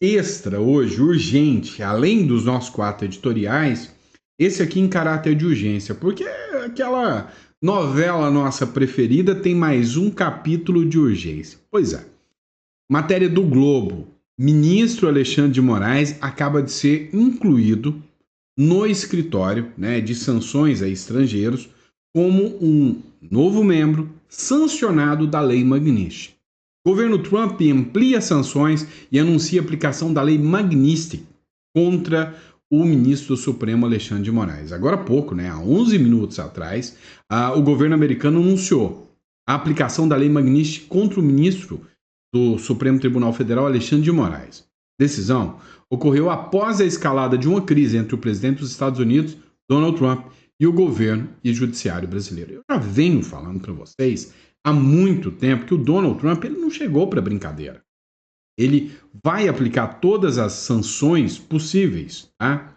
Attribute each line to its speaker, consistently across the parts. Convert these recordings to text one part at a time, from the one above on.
Speaker 1: extra hoje, urgente, além dos nossos 4 editoriais, esse aqui em caráter de urgência, porque aquela novela nossa preferida tem mais um capítulo de urgência. Pois é. Matéria do Globo. Ministro Alexandre de Moraes acaba de ser incluído no escritório, né, de sanções a estrangeiros como um novo membro sancionado da Lei Magnitsky. O governo Trump amplia sanções e anuncia a aplicação da Lei Magnitsky contra o ministro do Supremo Alexandre de Moraes. Agora há pouco, né, há 11 minutos atrás, o governo americano anunciou a aplicação da Lei Magnitsky contra o ministro do Supremo Tribunal Federal Alexandre de Moraes. Decisão ocorreu após a escalada de uma crise entre o presidente dos Estados Unidos, Donald Trump, e o governo e o judiciário brasileiro. Eu já venho falando para vocês há muito tempo que o Donald Trump ele não chegou para brincadeira. Ele vai aplicar todas as sanções possíveis, tá?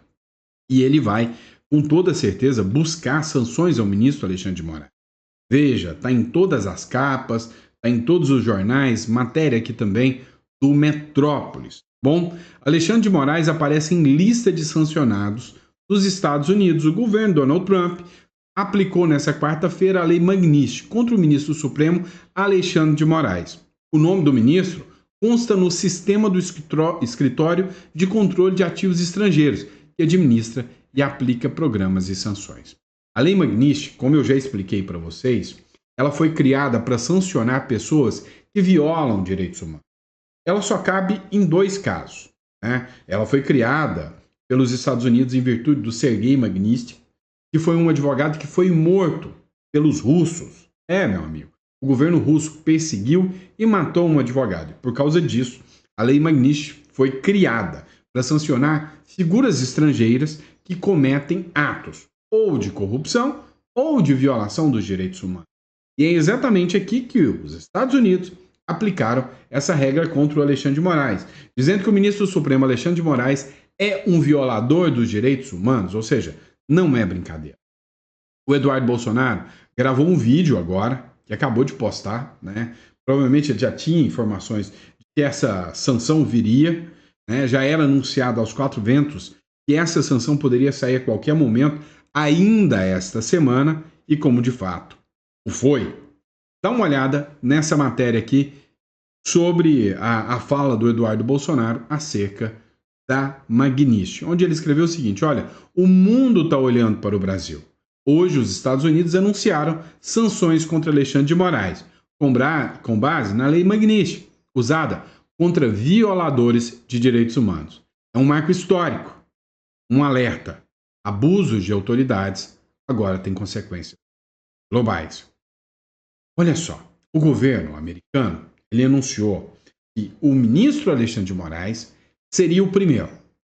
Speaker 1: E ele vai, com toda certeza, buscar sanções ao ministro Alexandre de Moraes. Veja, está em todas as capas, está em todos os jornais, matéria aqui também do Metrópolis. Bom, Alexandre de Moraes aparece em lista de sancionados dos Estados Unidos. O governo Donald Trump aplicou nessa quarta-feira a Lei Magnitsky contra o ministro Supremo Alexandre de Moraes. O nome do ministro consta no sistema do Escritório de Controle de Ativos Estrangeiros, que administra e aplica programas e sanções. A Lei Magnitsky, como eu já expliquei para vocês, ela foi criada para sancionar pessoas que violam direitos humanos. Ela só cabe em 2 casos, né? Ela foi criada pelos Estados Unidos em virtude do Sergei Magnitsky, que foi um advogado que foi morto pelos russos. Meu amigo. O governo russo perseguiu e matou um advogado. Por causa disso, a Lei Magnitsky foi criada para sancionar figuras estrangeiras que cometem atos ou de corrupção ou de violação dos direitos humanos. E é exatamente aqui que os Estados Unidos aplicaram essa regra contra o Alexandre de Moraes, dizendo que o ministro do Supremo Alexandre de Moraes é um violador dos direitos humanos, ou seja, não é brincadeira. O Eduardo Bolsonaro gravou um vídeo agora, que acabou de postar, né? Provavelmente ele já tinha informações de que essa sanção viria, né? Já era anunciado aos 4 ventos que essa sanção poderia sair a qualquer momento, ainda esta semana, e como de fato o foi. Dá uma olhada nessa matéria aqui sobre a fala do Eduardo Bolsonaro acerca da Magnitsky, onde ele escreveu o seguinte: olha, o mundo está olhando para o Brasil. Hoje, os Estados Unidos anunciaram sanções contra Alexandre de Moraes, com base na Lei Magnitsky, usada contra violadores de direitos humanos. É um marco histórico, um alerta. Abusos de autoridades agora têm consequências globais. Olha só, o governo americano ele anunciou que o ministro Alexandre de Moraes seria o primeiro,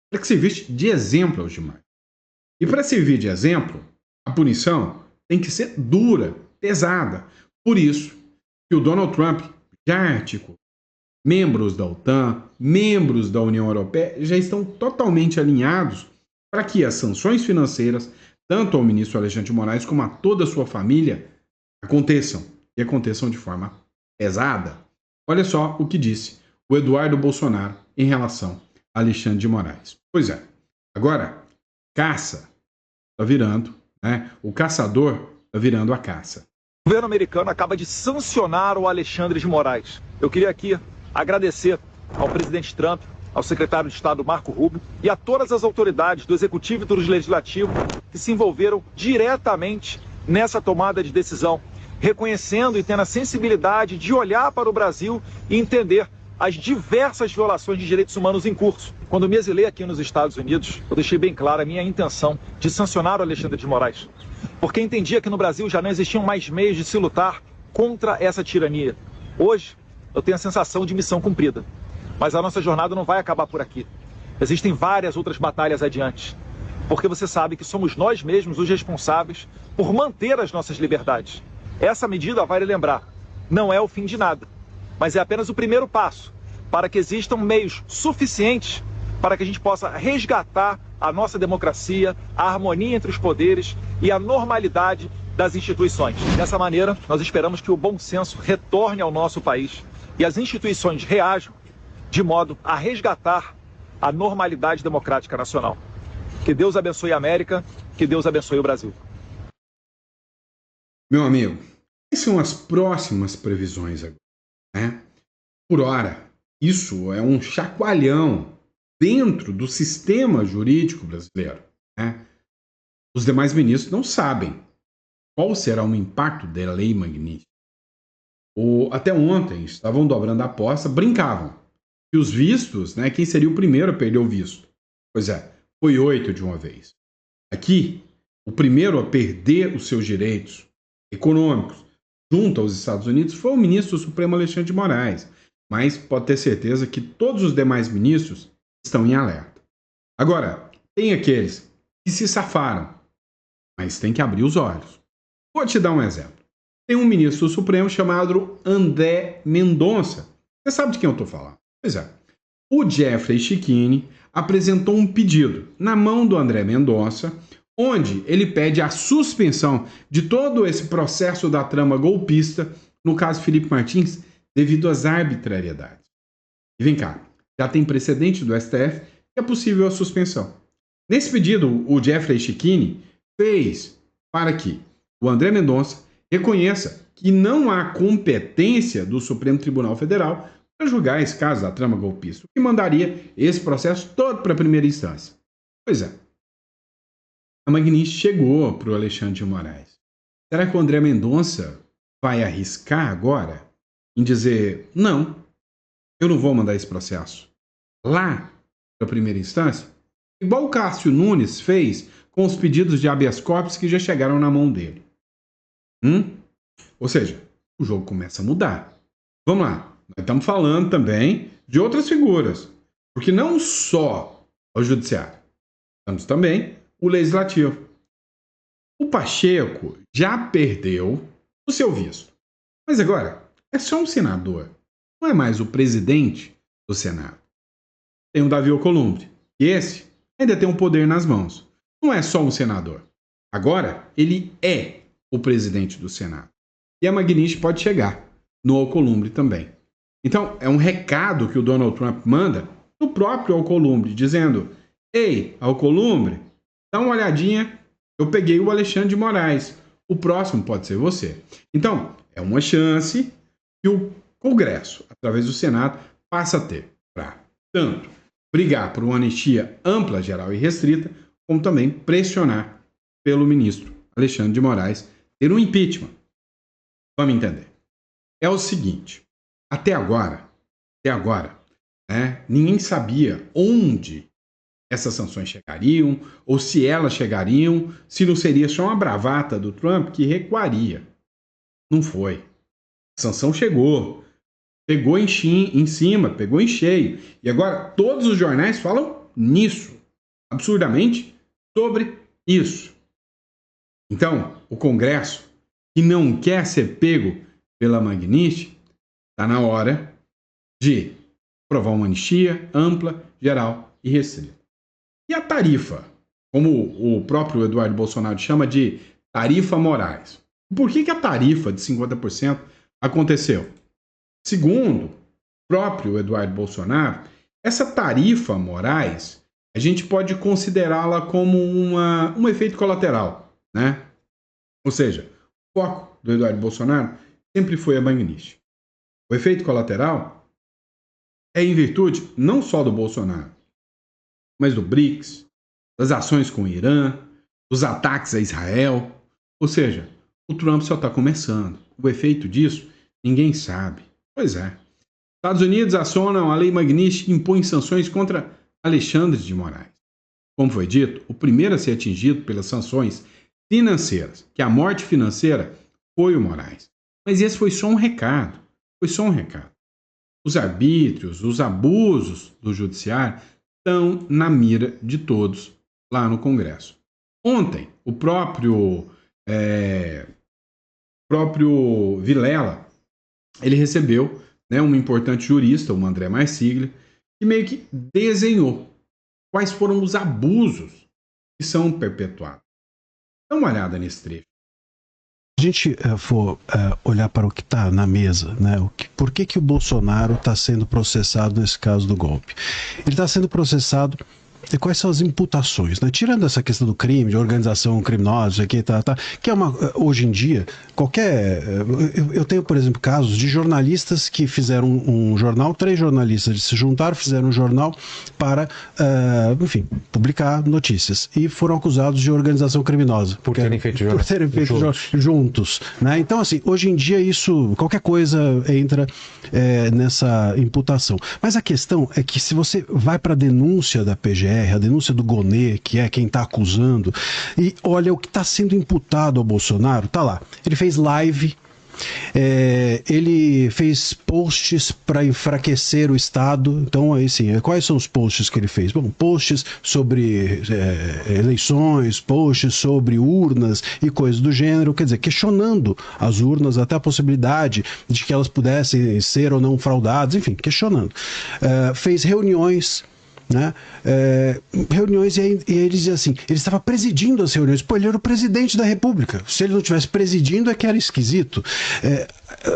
Speaker 1: para que servisse de exemplo aos demais. E para servir de exemplo, a punição tem que ser dura, pesada. Por isso que o Donald Trump já articulou. Membros da OTAN, membros da União Europeia já estão totalmente alinhados para que as sanções financeiras, tanto ao ministro Alexandre de Moraes como a toda a sua família, aconteçam. E aconteçam de forma pesada. Olha só o que disse o Eduardo Bolsonaro em relação a Alexandre de Moraes. Pois é, agora, caça está virando, né? O caçador está virando a caça.
Speaker 2: O governo americano acaba de sancionar o Alexandre de Moraes. Eu queria aqui agradecer ao presidente Trump, ao secretário de Estado Marco Rubio e a todas as autoridades do Executivo e do Legislativo que se envolveram diretamente nessa tomada de decisão, reconhecendo e tendo a sensibilidade de olhar para o Brasil e entender as diversas violações de direitos humanos em curso. Quando me exilei aqui nos Estados Unidos, eu deixei bem clara a minha intenção de sancionar o Alexandre de Moraes, porque entendia que no Brasil já não existiam mais meios de se lutar contra essa tirania. Hoje, eu tenho a sensação de missão cumprida, mas a nossa jornada não vai acabar por aqui. Existem várias outras batalhas adiante, porque você sabe que somos nós mesmos os responsáveis por manter as nossas liberdades. Essa medida, vale lembrar, não é o fim de nada, mas é apenas o primeiro passo para que existam meios suficientes para que a gente possa resgatar a nossa democracia, a harmonia entre os poderes e a normalidade das instituições. Dessa maneira, nós esperamos que o bom senso retorne ao nosso país e as instituições reajam de modo a resgatar à normalidade democrática nacional. Que Deus abençoe a América, que Deus abençoe o Brasil.
Speaker 1: Meu amigo, quais são as próximas previsões agora, né? Por hora, isso é um chacoalhão dentro do sistema jurídico brasileiro, né? Os demais ministros não sabem qual será o impacto da lei Magnitsky. Até ontem estavam dobrando a aposta, brincavam que os vistos, né? Quem seria o primeiro a perder o visto? Pois é, foi 8 de uma vez. Aqui, o primeiro a perder os seus direitos econômicos junto aos Estados Unidos foi o ministro do Supremo Alexandre de Moraes. Mas pode ter certeza que todos os demais ministros estão em alerta. Agora, tem aqueles que se safaram, mas tem que abrir os olhos. Vou te dar um exemplo. Tem um ministro do Supremo chamado André Mendonça. Você sabe de quem eu estou falando? Pois é. O Jeffrey Schickini apresentou um pedido na mão do André Mendonça, onde ele pede a suspensão de todo esse processo da trama golpista, no caso Felipe Martins, devido às arbitrariedades. E vem cá, já tem precedente do STF que é possível a suspensão. Nesse pedido, o Jeffrey Schickini fez para que o André Mendonça reconheça que não há competência do Supremo Tribunal Federal para julgar esse caso da trama golpista, o que mandaria esse processo todo para a primeira instância. Pois é. A Magnitsky chegou para o Alexandre de Moraes. Será que o André Mendonça vai arriscar agora em dizer, não, eu não vou mandar esse processo lá para a primeira instância? Igual o Cássio Nunes fez com os pedidos de habeas corpus que já chegaram na mão dele. Ou seja, o jogo começa a mudar. Vamos lá. Nós estamos falando também de outras figuras. Porque não só o judiciário, temos também o legislativo. O Pacheco já perdeu o seu visto. Mas agora é só um senador. Não é mais o presidente do Senado. Tem o Davi Alcolumbre. E esse ainda tem um poder nas mãos. Não é só um senador. Agora ele é o presidente do Senado. E a Magnitsky pode chegar no Alcolumbre também. Então, é um recado que o Donald Trump manda no próprio Alcolumbre, dizendo, ei, Alcolumbre, dá uma olhadinha, eu peguei o Alexandre de Moraes, o próximo pode ser você. Então, é uma chance que o Congresso, através do Senado, passa a ter para tanto brigar por uma anistia ampla, geral e restrita, como também pressionar pelo ministro Alexandre de Moraes ter um impeachment. Vamos entender. É o seguinte, até agora, ninguém sabia onde essas sanções chegariam, ou se elas chegariam, se não seria só uma bravata do Trump que recuaria. Não foi. A sanção chegou. Pegou em cima, pegou em cheio. E agora todos os jornais falam nisso. Absurdamente sobre isso. Então, o Congresso, que não quer ser pego pela Magnitsky, está na hora de aprovar uma anistia ampla, geral e restrita. E a tarifa, como o próprio Eduardo Bolsonaro chama de tarifa Moraes. Por que a tarifa de 50% aconteceu? Segundo o próprio Eduardo Bolsonaro, essa tarifa Moraes, a gente pode considerá-la como um efeito colateral, né? Ou seja, o foco do Eduardo Bolsonaro sempre foi a Magnitsky. O efeito colateral é em virtude não só do Bolsonaro, mas do BRICS, das ações com o Irã, dos ataques a Israel. Ou seja, o Trump só está começando. O efeito disso, ninguém sabe. Pois é. Estados Unidos acionam a lei Magnitsky que impõe sanções contra Alexandre de Moraes. Como foi dito, o primeiro a ser atingido pelas sanções financeiras, que a morte financeira foi o Moraes. Mas esse foi só um recado. Foi só um recado. Os arbítrios, os abusos do judiciário estão na mira de todos lá no Congresso. Ontem, o próprio Vilela, ele recebeu, né, um importante jurista, o André Marsiglia, que meio que desenhou quais foram os abusos que são perpetuados. Dá uma olhada nesse trecho.
Speaker 3: a gente for olhar para o que está na mesa, né, por que o Bolsonaro está sendo processado nesse caso do golpe? Ele está sendo processado. E quais são as imputações, né? Tirando essa questão do crime, de organização criminosa, que é hoje em dia, eu tenho, por exemplo, casos de jornalistas que fizeram um jornal, 3 jornalistas se juntaram, fizeram um jornal para, enfim, publicar notícias, e foram acusados de organização criminosa.
Speaker 4: Por terem feito
Speaker 3: juntos, né? Então, assim, hoje em dia qualquer coisa entra nessa imputação. Mas a questão é que se você vai para a denúncia da PGR, a denúncia do Gonê, que é quem está acusando, e olha o que está sendo imputado ao Bolsonaro, tá lá. Ele fez live, ele fez posts para enfraquecer o Estado. Então, assim, quais são os posts que ele fez? Bom, posts sobre eleições, posts sobre urnas e coisas do gênero, quer dizer, questionando as urnas, até a possibilidade de que elas pudessem ser ou não fraudadas, enfim, questionando. Fez reuniões, né? Reuniões, e ele dizia assim, ele estava presidindo as reuniões. Pô, ele era o presidente da República. Se ele não estivesse presidindo, é que era esquisito.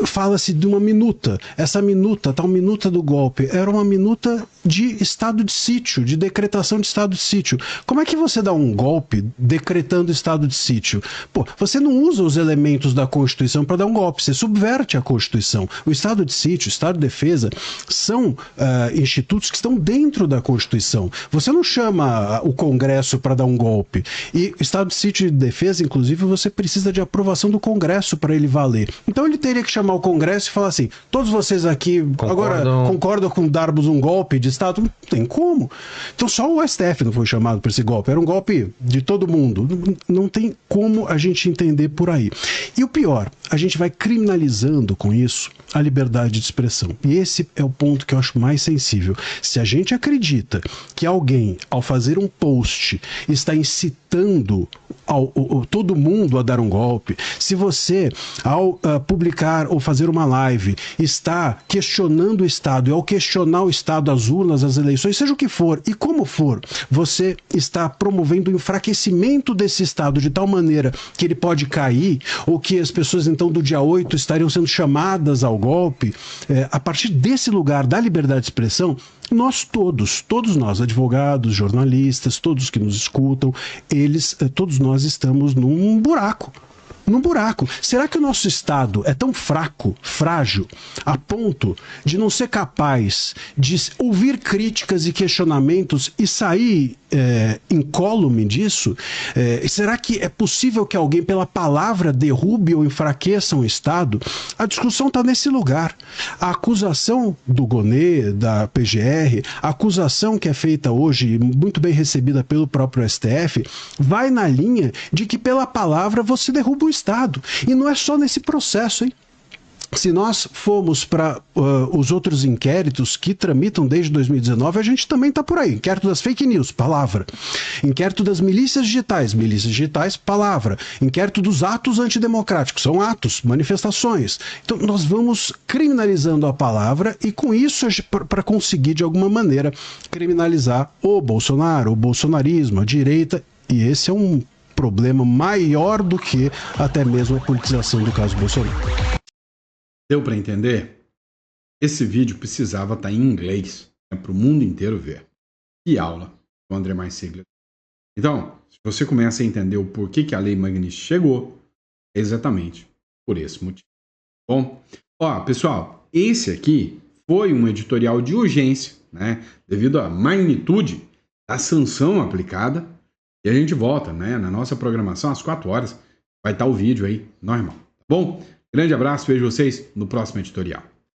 Speaker 3: Fala-se de uma minuta. Essa minuta, tal minuta do golpe, era uma minuta de estado de sítio, de decretação de estado de sítio. Como é que você dá um golpe decretando estado de sítio? Pô, você não usa os elementos da Constituição para dar um golpe, você subverte a Constituição. O estado de sítio, o estado de defesa, são institutos que estão dentro da Constituição. Você não chama o Congresso para dar um golpe. E o estado de sítio e de defesa, inclusive, você precisa de aprovação do Congresso para ele valer. Então ele teria que chamar o Congresso e falar assim, todos vocês aqui agora concordam com darmos um golpe de Estado? Não tem como. Então só o STF não foi chamado para esse golpe. Era um golpe de todo mundo. Não tem como a gente entender por aí. E o pior, a gente vai criminalizando com isso a liberdade de expressão. E esse é o ponto que eu acho mais sensível. Se a gente acredita que alguém, ao fazer um post, está incitando todo mundo a dar um golpe, se você, ao publicar ou fazer uma live, está questionando o Estado, e ao questionar o Estado, as urnas, as eleições, seja o que for, e como for, você está promovendo o enfraquecimento desse Estado de tal maneira que ele pode cair, ou que as pessoas, então, do dia 8 estariam sendo chamadas ao golpe, a partir desse lugar da liberdade de expressão, nós todos nós, advogados, jornalistas, todos que nos escutam, todos nós estamos num buraco. Será que o nosso Estado é tão fraco, frágil, a ponto de não ser capaz de ouvir críticas e questionamentos e sair incólume disso? Será que é possível que alguém, pela palavra, derrube ou enfraqueça um Estado? A discussão está nesse lugar. A acusação do Gonê, da PGR, a acusação que é feita hoje, muito bem recebida pelo próprio STF, vai na linha de que, pela palavra, você derruba o Estado. E não é só nesse processo, hein? Se nós formos para os outros inquéritos que tramitam desde 2019, a gente também está por aí. Inquérito das fake news, palavra. Inquérito das milícias digitais, palavra. Inquérito dos atos antidemocráticos, são atos, manifestações. Então nós vamos criminalizando a palavra e com isso, para conseguir de alguma maneira criminalizar o Bolsonaro, o bolsonarismo, a direita, e esse é um problema maior do que até mesmo a politização do caso Bolsonaro.
Speaker 1: Deu para entender? Esse vídeo precisava estar em inglês, para o mundo inteiro ver. Que aula do André Marceglia. Então, se você começa a entender o porquê que a Lei Magnitsky chegou, é exatamente por esse motivo. Bom, pessoal, esse aqui foi um editorial de urgência, né, devido à magnitude da sanção aplicada. E a gente volta, né, na nossa programação às 4 horas. Vai estar o vídeo aí normal, tá bom? Grande abraço, vejo vocês no próximo editorial.